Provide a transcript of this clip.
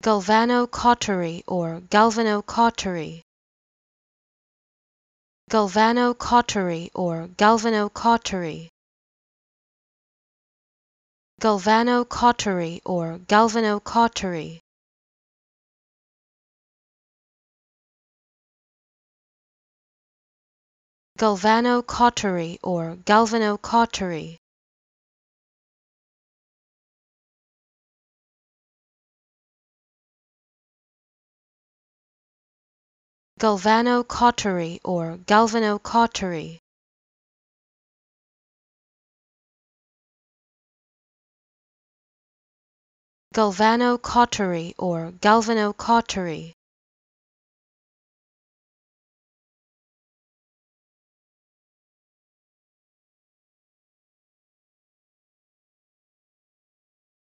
Galvanocautery or galvanocautery. Galvanocautery or galvanocautery. Galvanocautery or galvanocautery. Galvanocautery or galvanocautery. Galvanocautery or galvanocautery. Galvanocautery or galvanocautery.